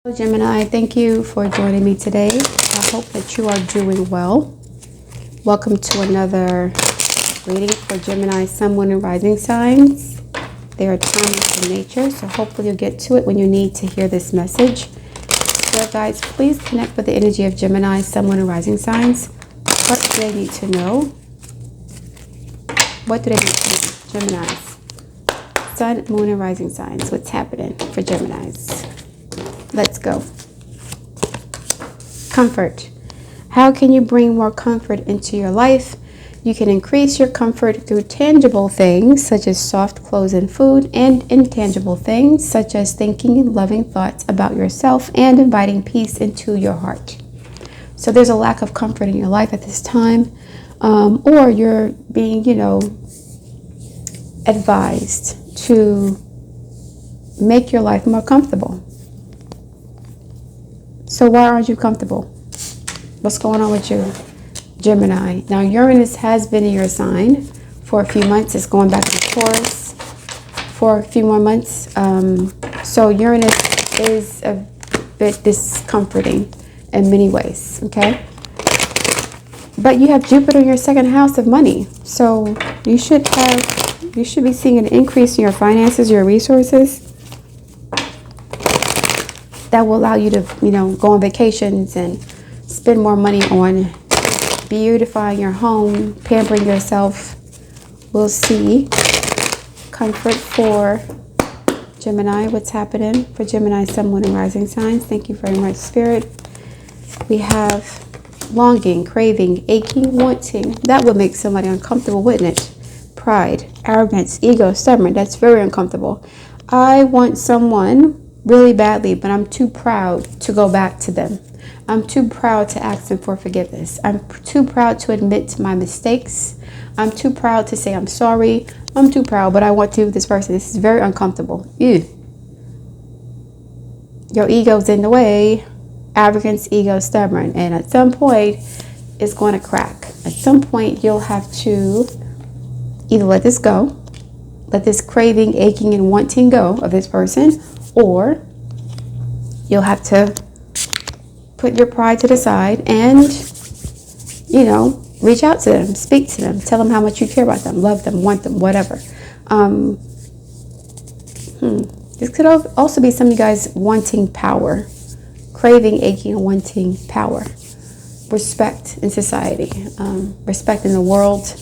Hello Gemini, thank you for joining me today. I hope that you are doing well. Welcome to another reading for Gemini, Sun, Moon, and Rising signs. They are timeless in nature, so hopefully you'll get to it when you need to hear this message. So guys, please connect with the energy of Gemini, Sun, Moon, and Rising signs. What do they need to know? What do they need to know? Geminis. Sun, Moon, and Rising signs. What's happening for Geminis? Let's go. Comfort. How can you bring more comfort into your life? You can increase your comfort through tangible things such as soft clothes and food, and intangible things such as thinking and loving thoughts about yourself and inviting peace into your heart. So there's a lack of comfort in your life at this time, or you're being, advised to make your life more comfortable. So why aren't you comfortable? What's going on with you, Gemini? Now, Uranus has been in your sign for a few months. It's going back to Taurus for a few more months. So Uranus is a bit discomforting in many ways, okay? But you have Jupiter in your second house of money. So you should be seeing an increase in your finances, your resources. That will allow you to, go on vacations and spend more money on beautifying your home, pampering yourself. We'll see. Comfort for Gemini. What's happening for Gemini, Sun, Moon, and Rising signs? Thank you very much, Spirit. We have longing, craving, aching, wanting. That would make somebody uncomfortable, wouldn't it? Pride, arrogance, ego, stubborn. That's very uncomfortable. I want someone really badly, but I'm too proud to go back to them. I'm too proud to ask them for forgiveness. I'm too proud to admit to my mistakes. I'm too proud to say I'm sorry. I'm too proud, but I want to be with this person. This is very uncomfortable. Ew. Your ego's in the way. Arrogance, ego, stubborn. And at some point, it's going to crack. At some point, you'll have to either let this go, let this craving, aching, and wanting go of this person, or you'll have to put your pride to the side and, reach out to them, speak to them, tell them how much you care about them, love them, want them, whatever. This could also be some of you guys wanting power, craving, aching, and wanting power, respect in society, respect in the world,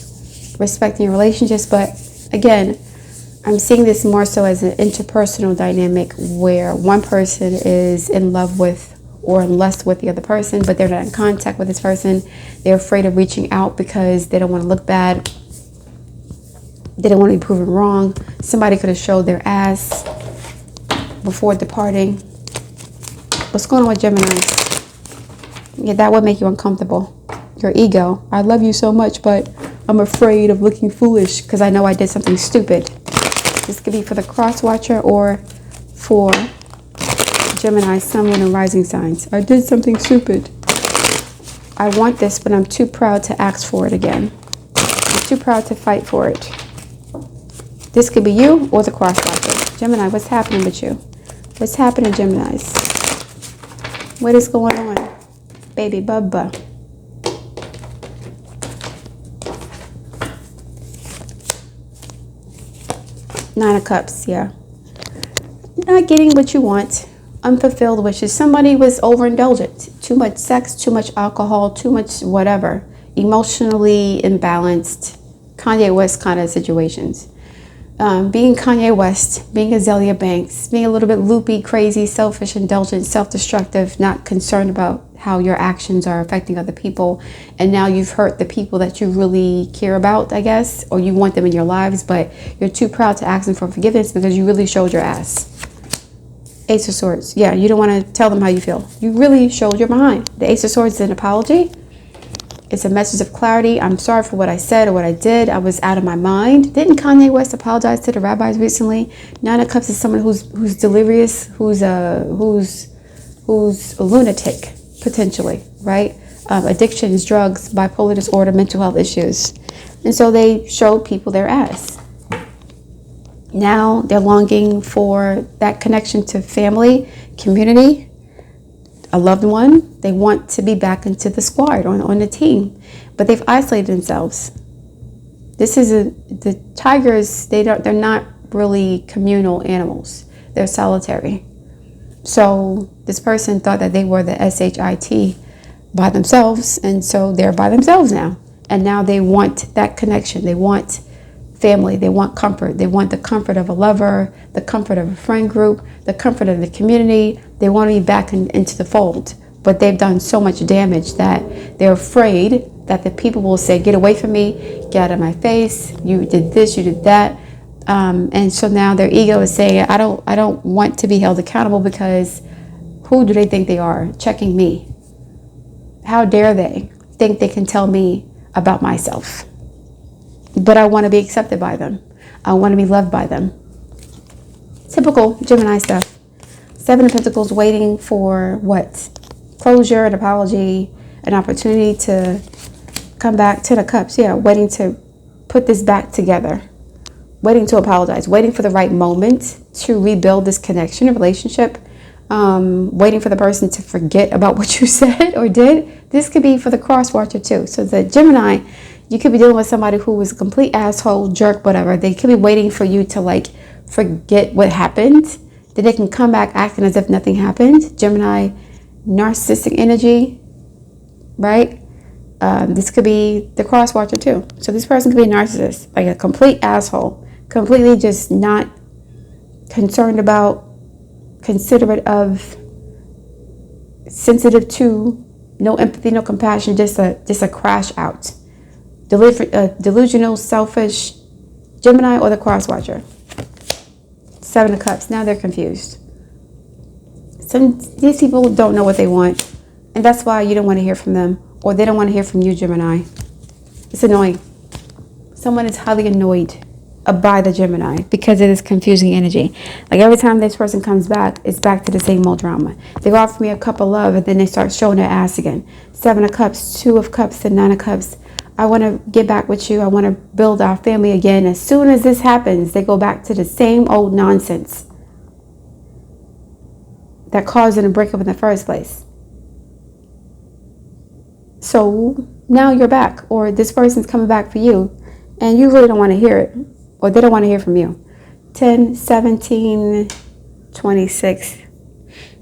respect in your relationships. But again, I'm seeing this more so as an interpersonal dynamic where one person is in love with or in lust with the other person, but they're not in contact with this person. They're afraid of reaching out because they don't want to look bad. They don't want to be proven wrong. Somebody could have showed their ass before departing. What's going on with Gemini? Yeah, that would make you uncomfortable. Your ego. I love you so much, but I'm afraid of looking foolish because I know I did something stupid. This could be for the cross watcher or for Gemini, Sun, Moon, and Rising signs. I did something stupid. I want this, but I'm too proud to ask for it again. I'm too proud to fight for it. This could be you or the cross watcher. Gemini, what's happening with you? What's happening, Geminis? What is going on? Baby Bubba. Nine of Cups, yeah. Not getting what you want. Unfulfilled wishes. Somebody was overindulgent. Too much sex, too much alcohol, too much whatever. Emotionally imbalanced. Kanye West kind of situations. Being Kanye West, being Azalea Banks, being a little bit loopy, crazy, selfish, indulgent, self-destructive, not concerned about how your actions are affecting other people. And now you've hurt the people that you really care about, I guess, or you want them in your lives, but you're too proud to ask them for forgiveness because you really showed your ass. Ace of Swords. Yeah, you don't want to tell them how you feel. You really showed your behind. The Ace of Swords is an apology. It's a message of clarity. I'm sorry for what I said or what I did. I was out of my mind. Didn't Kanye West apologize to the rabbis recently? Nine of Cups is someone who's delirious, who's a lunatic, potentially, right? Addictions, drugs, bipolar disorder, mental health issues. And so they showed people their ass. Now they're longing for that connection to family, community, a loved one. They want to be back into the squad, on the team, but they've isolated themselves. This is the tigers, they're not really communal animals. They're solitary. So this person thought that they were the SHIT by themselves, and so they're by themselves now. And now they want that connection. They want family. They want comfort. They want the comfort of a lover, the comfort of a friend group, the comfort of the community. They want to be back into the fold. But they've done so much damage that they're afraid that the people will say, get away from me, get out of my face, you did this, you did that. And so now their ego is saying, I don't want to be held accountable, because who do they think they are, checking me? How dare they think they can tell me about myself? But I want to be accepted by them. I want to be loved by them. Typical Gemini stuff. 7 of Pentacles, waiting for what? Closure, an apology, an opportunity to come back. 10 of Cups, yeah, waiting to put this back together. Waiting to apologize. Waiting for the right moment to rebuild this connection, a relationship. Waiting for the person to forget about what you said or did. This could be for the cross watcher too. So the Gemini, you could be dealing with somebody who was a complete asshole, jerk, whatever. They could be waiting for you to like forget what happened. Then they can come back acting as if nothing happened. Gemini, narcissistic energy, right? This could be the cross watcher too. So this person could be a narcissist, like a complete asshole, completely just not concerned about, considerate of, sensitive to, no empathy, no compassion, just a crash out. Delusional, selfish Gemini, or the cross watcher. 7 of Cups. Now they're confused. These people don't know what they want, and that's why you don't want to hear from them, or they don't want to hear from you, Gemini. It's annoying. Someone is highly annoyed by the Gemini because of this confusing energy. Like every time this person comes back, it's back to the same old drama. They offer me a cup of love, and then they start showing their ass again. 7 of Cups, 2 of Cups, and 9 of Cups. I want to get back with you. I want to build our family again. As soon as this happens, they go back to the same old nonsense that caused them to break up in the first place. So now you're back, or this person's coming back for you, and you really don't want to hear it, or they don't want to hear from you. 10, 17, 26.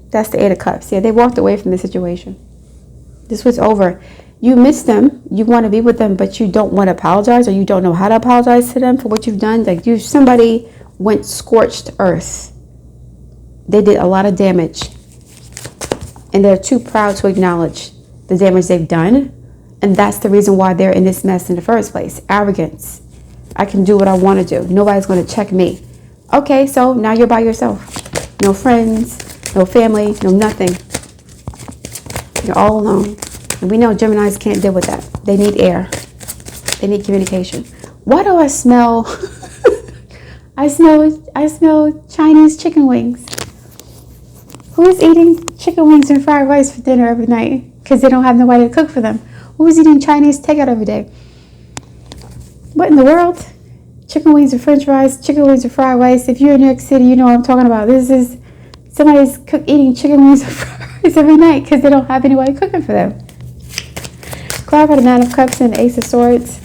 That's the 8 of Cups. Yeah, they walked away from the situation. This was over. You miss them. You want to be with them, but you don't want to apologize, or you don't know how to apologize to them for what you've done. Like somebody went scorched earth. They did a lot of damage, and they're too proud to acknowledge the damage they've done. And that's the reason why they're in this mess in the first place. Arrogance. I can do what I want to do. Nobody's going to check me. Okay, so now you're by yourself. No friends, no family, no nothing. You're all alone. And we know Geminis can't deal with that. They need air. They need communication. Why do I smell? I smell Chinese chicken wings. Who is eating chicken wings and fried rice for dinner every night because they don't have nobody to cook for them? Who is eating Chinese takeout every day? What in the world? Chicken wings and french fries, chicken wings and fried rice. If you're in New York City, you know what I'm talking about. This is somebody's eating chicken wings and fried rice every night because they don't have anybody cooking for them. Clarify the 9 of Cups and Ace of Swords.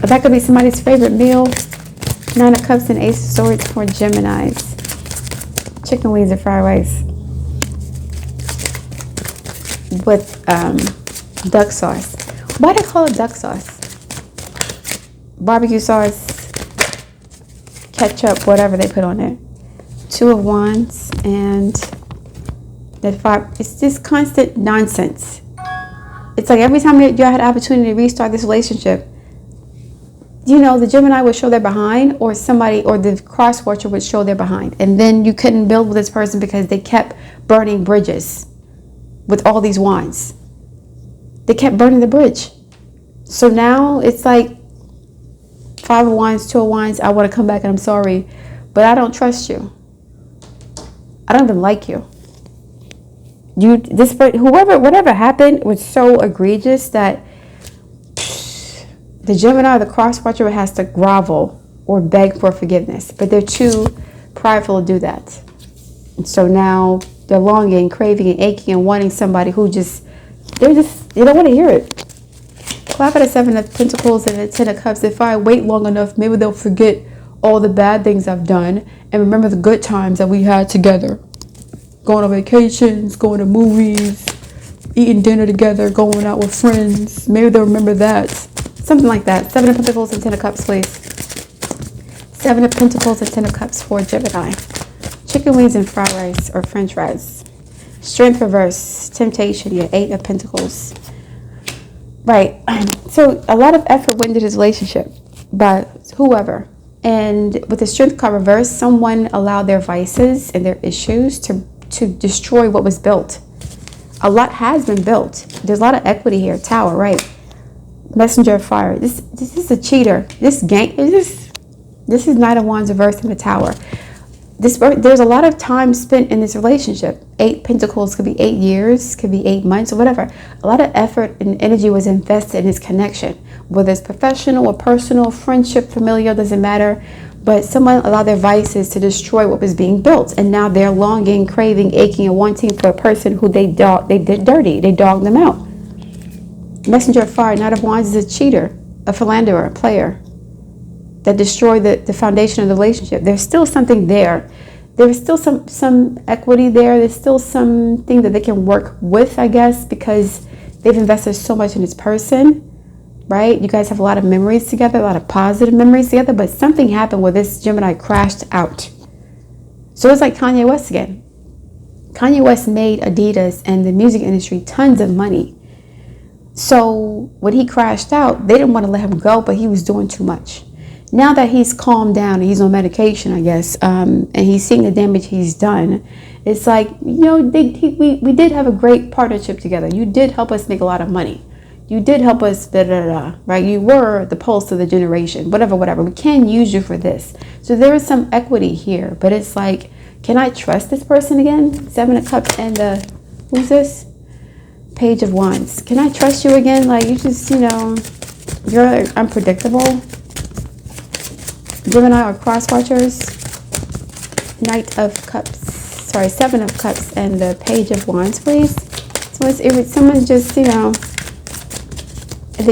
But that could be somebody's favorite meal. 9 of Cups and Ace of Swords for Geminis. Chicken wings and fried rice with duck sauce. Why do they call it duck sauce? Barbecue sauce, ketchup, whatever they put on it. 2 of Wands and the 5. It's just constant nonsense. It's like every time you had an opportunity to restart this relationship, you know, the Gemini would show their behind, or somebody, or the cross watcher would show their behind. And then you couldn't build with this person because they kept burning bridges with all these wands. They kept burning the bridge. So now it's like 5 of Wands, 2 of Wands. I want to come back and I'm sorry, but I don't trust you. I don't even like you. Whatever happened was so egregious that the Gemini or the cross watcher has to grovel or beg for forgiveness, but they're too prideful to do that. And so now They're longing, craving, and aching, and wanting somebody who they don't want to hear it. Clap at a 7 of Pentacles and a 10 of Cups. If I wait long enough, maybe they'll forget all the bad things I've done and remember the good times that we had together. Going on vacations, going to movies, eating dinner together, going out with friends. Maybe they'll remember that. Something like that. 7 of Pentacles and 10 of Cups, please. 7 of Pentacles and 10 of Cups for Gemini. Chicken wings and fried rice or French fries. Strength reverse. Temptation. Yeah, 8 of Pentacles. Right. So a lot of effort went into this relationship by whoever. And with the Strength card reverse, someone allowed their vices and their issues to destroy what was built. A lot has been built. There's a lot of equity here. Tower, right? Messenger of fire. This is a cheater. This is Knight of Wands reversed in the Tower. There's a lot of time spent in this relationship. 8 Pentacles could be 8 years, could be 8 months or whatever. A lot of effort and energy was invested in this connection, whether it's professional or personal, friendship, familial, doesn't matter. But someone allowed their vices to destroy what was being built, and now they're longing, craving, aching, and wanting for a person who they did dirty. They dogged them out. Messenger of fire, Knight of Wands is a cheater, a philanderer, a player that destroyed the foundation of the relationship. There's still something there. There's still some equity there. There's still something that they can work with, I guess, because they've invested so much in this person, right? You guys have a lot of memories together, a lot of positive memories together, but something happened where this Gemini crashed out. So it's like Kanye West again. Kanye West made Adidas and the music industry tons of money. So when he crashed out, they didn't want to let him go, but he was doing too much. Now that he's calmed down and he's on medication, I guess, and he's seeing the damage he's done, it's like, you know, we did have a great partnership together. You did help us make a lot of money. You did help us, right? You were the pulse of the generation, whatever. We can use you for this. So there is some equity here, but it's like, can I trust this person again? 7 of Cups and who's this? Page of Wands. Can I trust you again? Like, you just, you're unpredictable. Gemini or cross watchers. Knight of Cups. Sorry, 7 of Cups and the Page of Wands, please. So it's someone just, they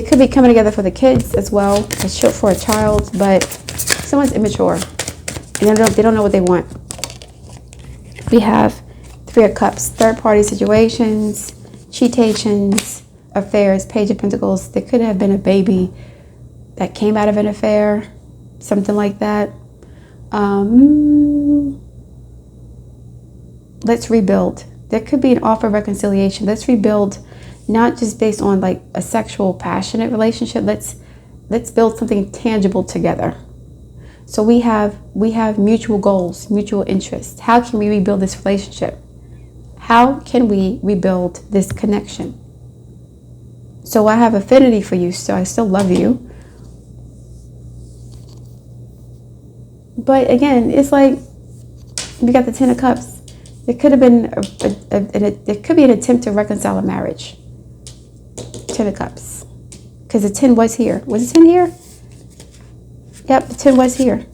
could be coming together for the kids as well, for a child, but someone's immature and they don't know what they want. We have 3 of Cups, third party situations, cheatations, affairs, Page of Pentacles. There could have been a baby that came out of an affair, something like that. Let's rebuild. There could be an offer of reconciliation. Let's rebuild, not just based on like a sexual, passionate relationship. Let's build something tangible together. So we have mutual goals, mutual interests. How can we rebuild this relationship? How can we rebuild this connection? So I have affinity for you, so I still love you. But again, it's like we got the 10 of Cups. There could have been there could be an attempt to reconcile a marriage. 10 of Cups, because the 10 was here. Was the 10 here? Yep, the 10 was here.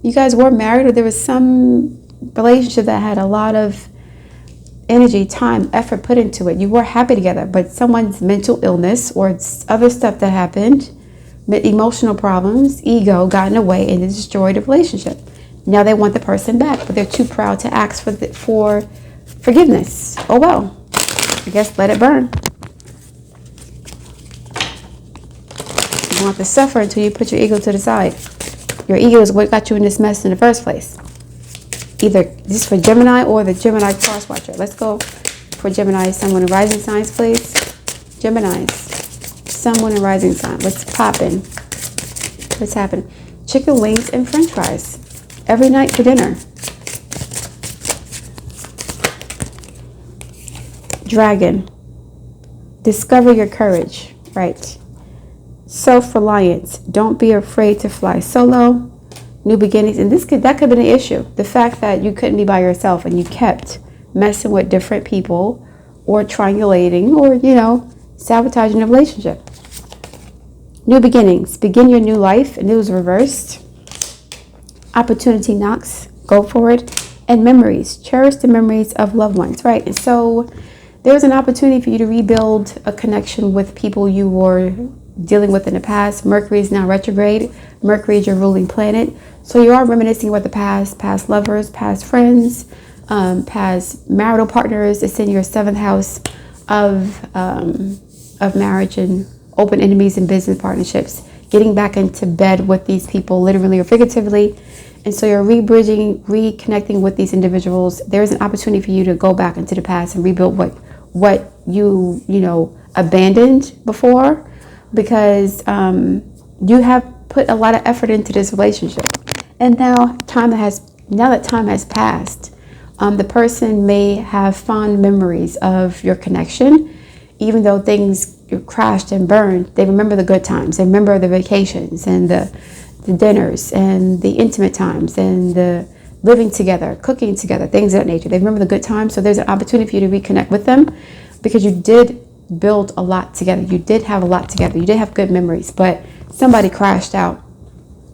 You guys were married, or there was some relationship that had a lot of energy, time, effort put into it. You were happy together, but someone's mental illness or other stuff that happened, emotional problems, ego got in the way and it destroyed the relationship. Now they want the person back, but they're too proud to ask for forgiveness. Oh well, I guess let it burn. You want to suffer until you put your ego to the side. Your ego is what got you in this mess in the first place. Either this is for Gemini or the Gemini cross watcher. Let's go for Gemini, Sun, Moon, and Rising signs, please. Geminis, Sun, Moon, and Rising sign. What's popping? What's happening? Chicken wings and French fries every night for dinner. Dragon, discover your courage. Right. Self-reliance. Don't be afraid to fly solo. New beginnings. And that could have been an issue. The fact that you couldn't be by yourself and you kept messing with different people or triangulating or, sabotaging the relationship. New beginnings. Begin your new life. And it was reversed. Opportunity knocks. Go for it. And memories. Cherish the memories of loved ones, right? And so there's an opportunity for you to rebuild a connection with people you were dealing with in the past. Mercury is now retrograde. Mercury is your ruling planet. So you are reminiscing about the past lovers, past friends, past marital partners. It's in your 7th house of marriage and open enemies and business partnerships. Getting back into bed with these people, literally or figuratively. And so you're rebridging, reconnecting with these individuals. There's an opportunity for you to go back into the past and rebuild what you abandoned before, because you have put a lot of effort into this relationship. And now that time has passed, the person may have fond memories of your connection. Even though things crashed and burned, they remember the good times. They remember the vacations and the dinners and the intimate times and the living together, cooking together, things of that nature. They remember the good times. So there's an opportunity for you to reconnect with them, because you did build a lot together. You did have a lot together. You did have good memories, but somebody crashed out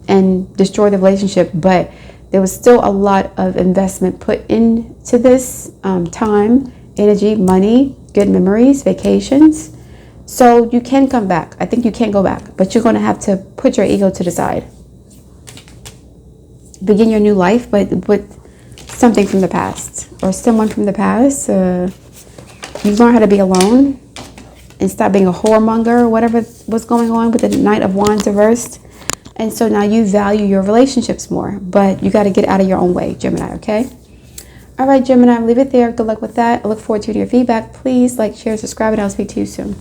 and destroyed the relationship. But there was still a lot of investment put into this, time, energy, money, good memories, vacations. So you can come back. I think you can go back, but you're going to have to put your ego to the side. Begin your new life, but with something from the past or someone from the past. You learn how to be alone and stop being a whoremonger or whatever was going on with the Knight of Wands reversed. And so now you value your relationships more, but you got to get out of your own way, Gemini, okay? All right, Gemini, leave it there. Good luck with that. I look forward to your feedback. Please like, share, subscribe, and I'll speak to you soon.